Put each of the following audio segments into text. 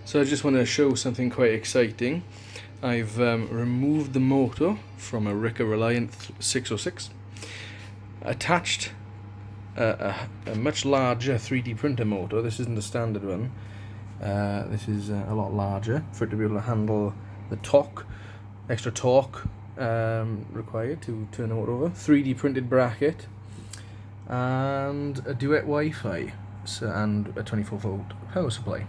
So I just want to show something quite exciting. I've removed the motor from a Ricker Reliant 606, attached a much larger 3D printer motor. This isn't the standard one. This is a lot larger for it to be able to handle the extra torque required to turn the motor over. 3D printed bracket and a duet Wi-Fi and a 24-volt power supply.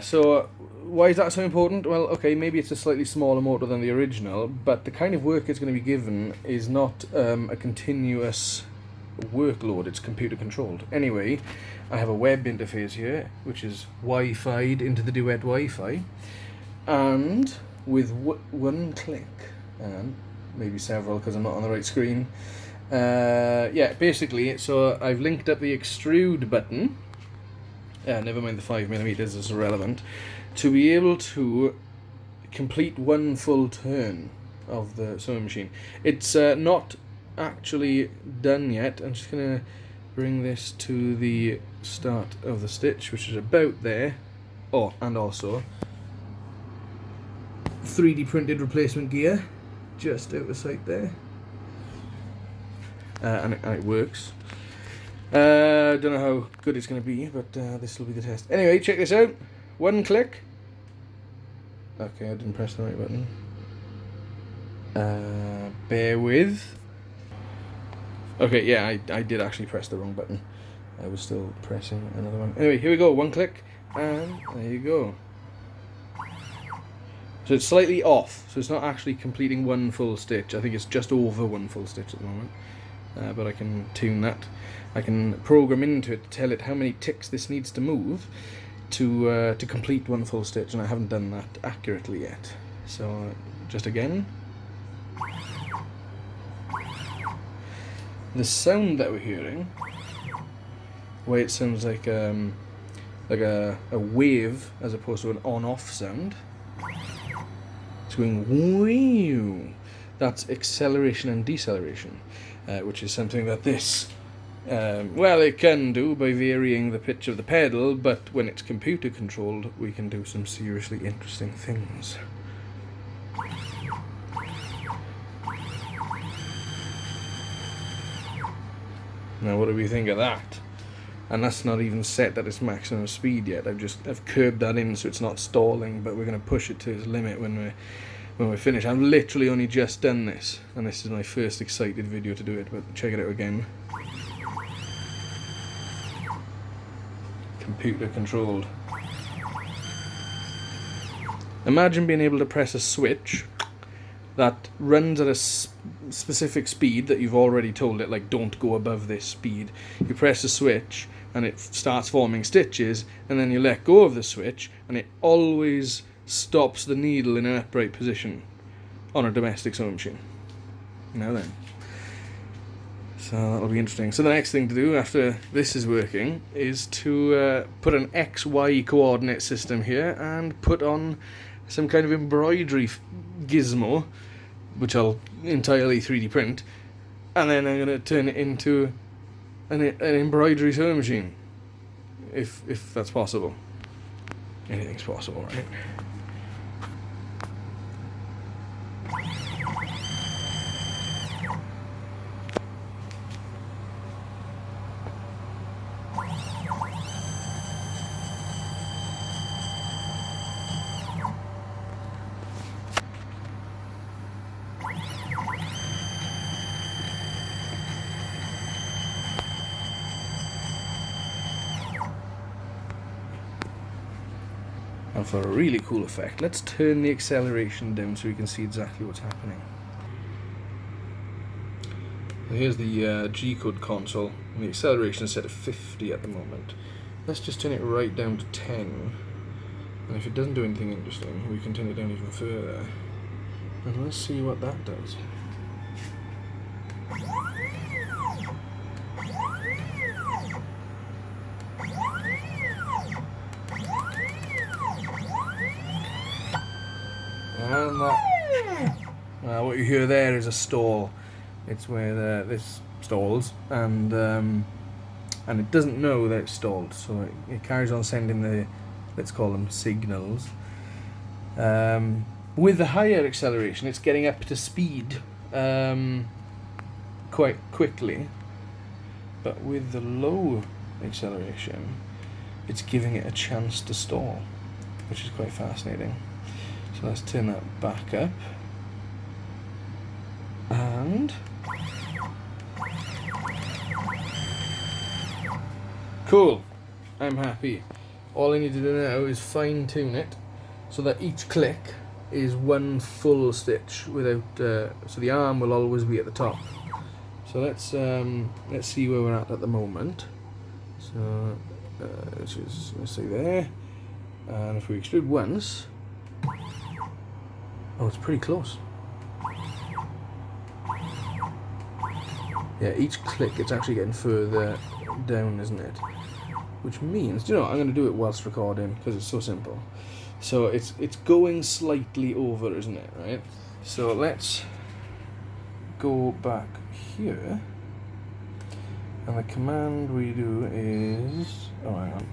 So why is that so important? Well, okay, maybe it's a slightly smaller motor than the original, but the kind of work it's going to be given is not a continuous workload. It's computer controlled. Anyway, I have a web interface here which is Wi-Fi'd into the duet Wi-Fi, and with one click, and maybe several because I'm not on the right screen, basically, so I've linked up the extrude button, never mind the 5mm is irrelevant, to be able to complete one full turn of the sewing machine. It's not actually done yet. I'm just going to bring this to the start of the stitch, which is about there. Oh, and also 3D printed replacement gear just out of sight there, and it works. Don't know how good it's going to be, but this will be the test. Anyway, check this out. One click. Okay, I didn't press the right button. Bear with. Okay, yeah, I did actually press the wrong button. I was still pressing another one. Anyway, here we go. One click, and there you go. So it's slightly off, so it's not actually completing one full stitch. I think it's just over one full stitch at the moment. But I can tune that. I can program into it to tell it how many ticks this needs to move to complete one full stitch, and I haven't done that accurately yet. So just again, the sound that we're hearing, the way it sounds like a wave as opposed to an on-off sound. It's going whew. That's acceleration and deceleration, which is something that this, it can do by varying the pitch of the pedal, but when it's computer controlled, we can do some seriously interesting things. Now, what do we think of that? And that's not even set at its maximum speed yet. I've curbed that in so it's not stalling, but we're going to push it to its limit when we're finished. I've literally only just done this, and this is my first excited video to do it, but check it out again. Computer controlled. Imagine being able to press a switch that runs at a specific speed that you've already told it, like, don't go above this speed. You press the switch and it starts forming stitches, and then you let go of the switch and it always stops the needle in an upright position on a domestic sewing machine. Now then. So that'll be interesting. So the next thing to do after this is working is to put an XY coordinate system here and put on some kind of embroidery gizmo, which I'll entirely 3D print, and then I'm going to turn it into an embroidery sewing machine, if that's possible. Anything's possible, right? And for a really cool effect, let's turn the acceleration down so we can see exactly what's happening. So here's the G-code console, and the acceleration is set at 50 at the moment. Let's just turn it right down to 10, and if it doesn't do anything interesting, we can turn it down even further. And let's see what that does. And what you hear there is a stall. It's where this stalls, and it doesn't know that it's stalled, so it carries on sending the let's call them signals. With the higher acceleration, it's getting up to speed quite quickly, but with the low acceleration, it's giving it a chance to stall, which is quite fascinating. So let's turn that back up, and cool, I'm happy. All I need to do now is fine tune it so that each click is one full stitch without, so the arm will always be at the top. So let's see where we're at the moment. So let's say there, and if we extrude once, oh, it's pretty close. Yeah, each click it's actually getting further down, isn't it? Which means, you know, I'm going to do it whilst recording because it's so simple. So it's going slightly over, isn't it, right? So let's go back here, and the command we do is, oh, hang on.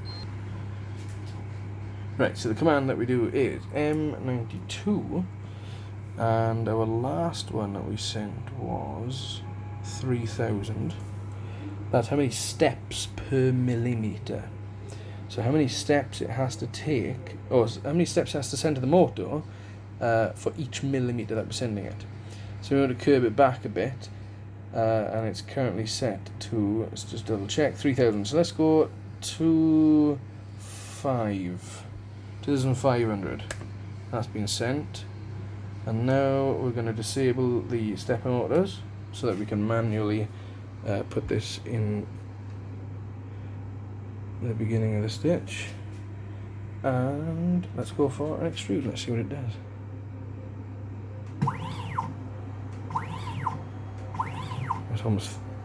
Right, so the command that we do is M92, and our last one that we sent was 3000. That's how many steps per millimeter. So how many steps it has to take, or how many steps it has to send to the motor for each millimeter that we're sending it. So we want to curve it back a bit, and it's currently set to, let's just double check, 3000. So let's go to 2500. That's been sent. And now we're going to disable the stepper motors so that we can manually put this in the beginning of the stitch, and let's go for an extrude. Let's see what it does.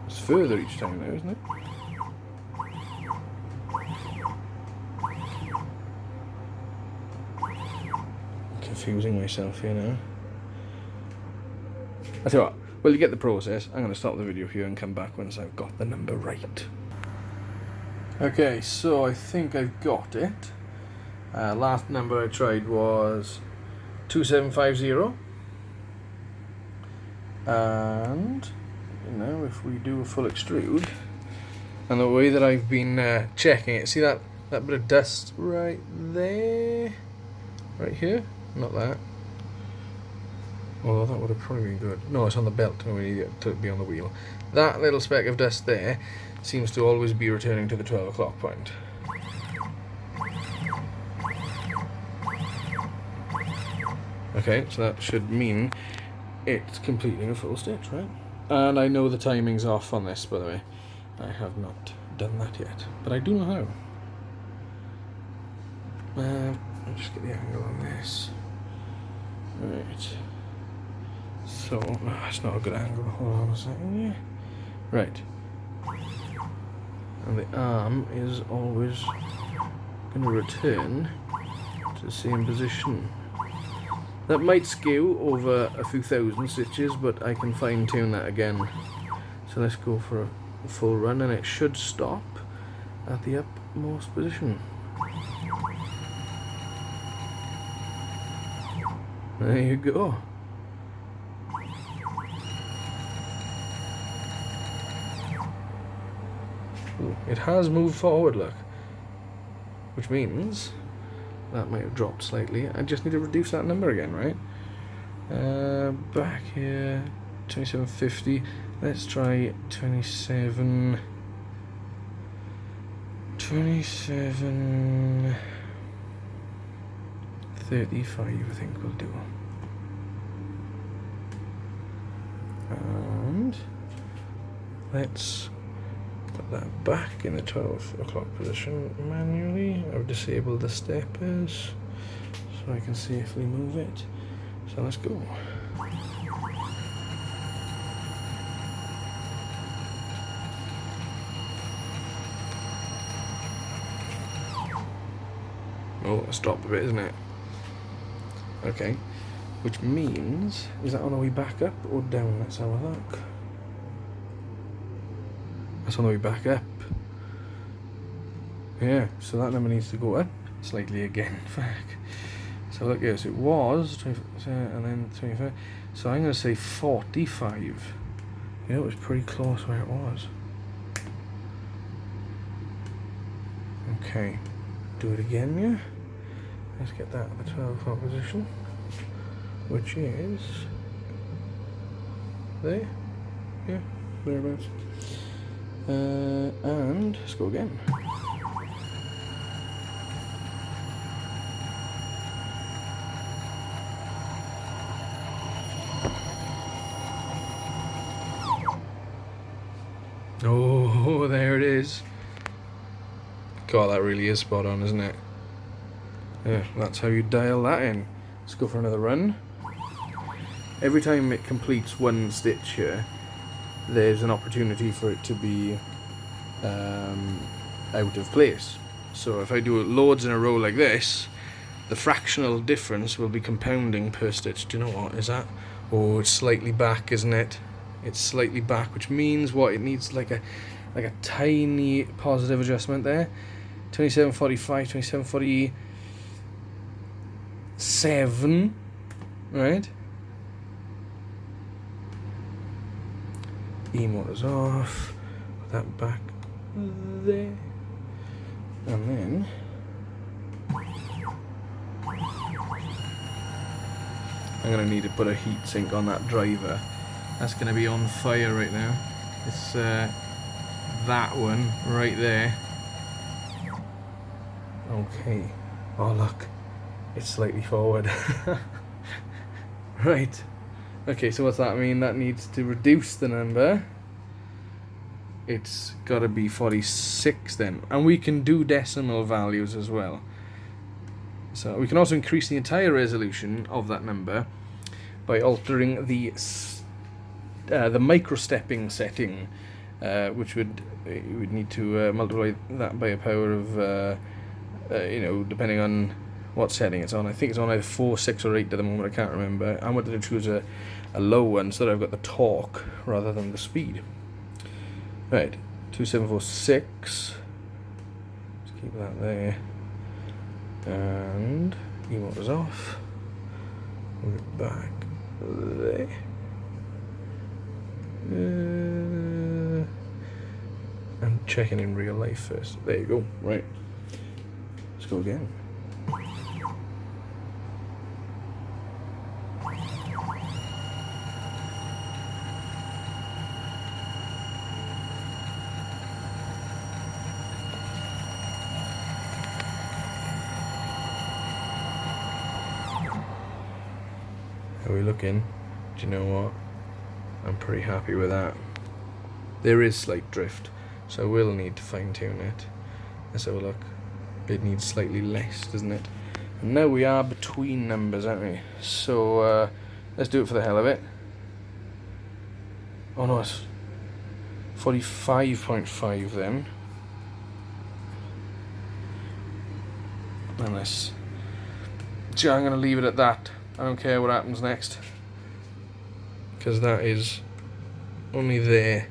It's further each time now, isn't it? I'm confusing myself here now. I tell you what, well, you get the process. I'm going to stop the video here and come back once I've got the number right. Okay, so I think I've got it. Last number I tried was 2750, and now if we do a full extrude, and the way that I've been checking it, see that bit of dust right there, right here, not that, although that would have probably been good. No, it's on the belt, and we need it to be on the wheel. That little speck of dust there seems to always be returning to the 12 o'clock point. Okay, so that should mean it's completing a full stitch, right? And I know the timing's off on this, by the way. I have not done that yet, but I do know how. I'll just get the angle on this. Right. So, that's not a good angle. Hold on a second. Yeah. Right. And the arm is always going to return to the same position. That might skew over a few thousand stitches, but I can fine tune that again. So let's go for a full run, and it should stop at the upmost position. There you go. Ooh, it has moved forward, look. Which means that might have dropped slightly. I just need to reduce that number again, right? Back here, 2750. Let's try 27. 35, I think we'll do. And let's put that back in the 12 o'clock position manually. I've disabled the steppers so I can safely move it. So let's go. Oh, it's dropped a bit, isn't it? Okay. Which means, is that on the way back up or down? Let's have a look. That's on the way back up. Yeah, so that number needs to go up. slightly again. Fuck. So look here, so it was 20, and then 25. So I'm going to say 45. Yeah, it was pretty close where it was. Okay, do it again, yeah? Let's get that at the 12 o'clock position, which is there, yeah, thereabouts. And let's go again. Oh, there it is. God, that really is spot on, isn't it? Yeah, that's how you dial that in. Let's go for another run. Every time it completes one stitch here, there's an opportunity for it to be out of place. So if I do it loads in a row like this, the fractional difference will be compounding per stitch. Do you know what is that? Oh, it's slightly back, isn't it? It's slightly back, which means what? It needs like a tiny positive adjustment there. 2745, 2747, right? E motor's off. Put that back there, and then I'm gonna need to put a heat sink on that driver. That's gonna be on fire right now. It's that one right there. Okay. Oh look, it's slightly forward. Right. Okay, so what's that mean? That needs to reduce the number. It's got to be 46 then, and we can do decimal values as well. So we can also increase the entire resolution of that number by altering the micro-stepping setting, which would need to multiply that by a power of depending on what setting it's on. I think it's on either 4, 6 or 8 at the moment, I can't remember. I wanted to choose a low one so that I've got the torque rather than the speed. Right, 2746. Let's keep that there. And emote off. Move it back there. I'm checking in real life first. There you go. Right. Let's go again. How are we looking? Do you know what? I'm pretty happy with that. There is slight drift, so I will need to fine tune it. Let's have a look. It needs slightly less, doesn't it? And now we are between numbers, aren't we? So let's do it for the hell of it. Oh no, it's 45.5 then. Unless, I'm going to leave it at that. I don't care what happens next, because that is only there.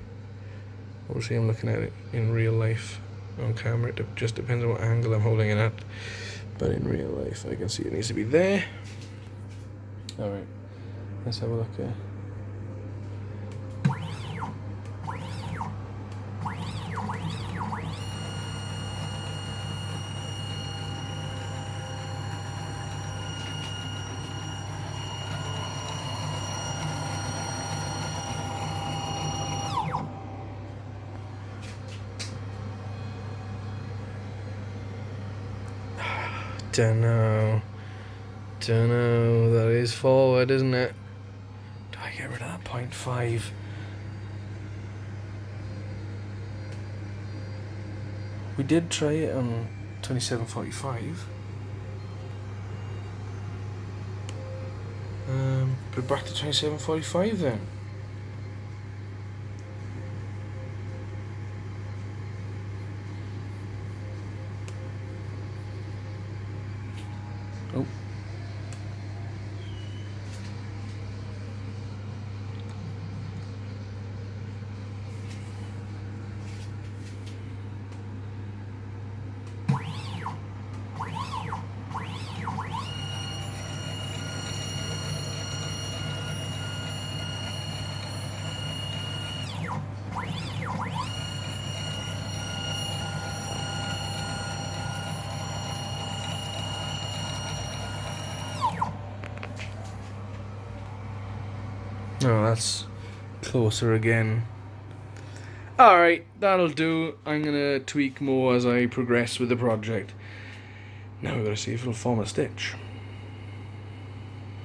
Obviously I'm looking at it in real life on camera. It just depends on what angle I'm holding it at, but in real life I can see it needs to be there. Alright, let's have a look here. Dunno, that is forward, isn't it? Do I get rid of that 0.5? We did try it on 2745. Put it back to 2745 then. Oh. Oh, that's closer again. Alright, that'll do. I'm gonna tweak more as I progress with the project. Now we've got to see if it'll form a stitch.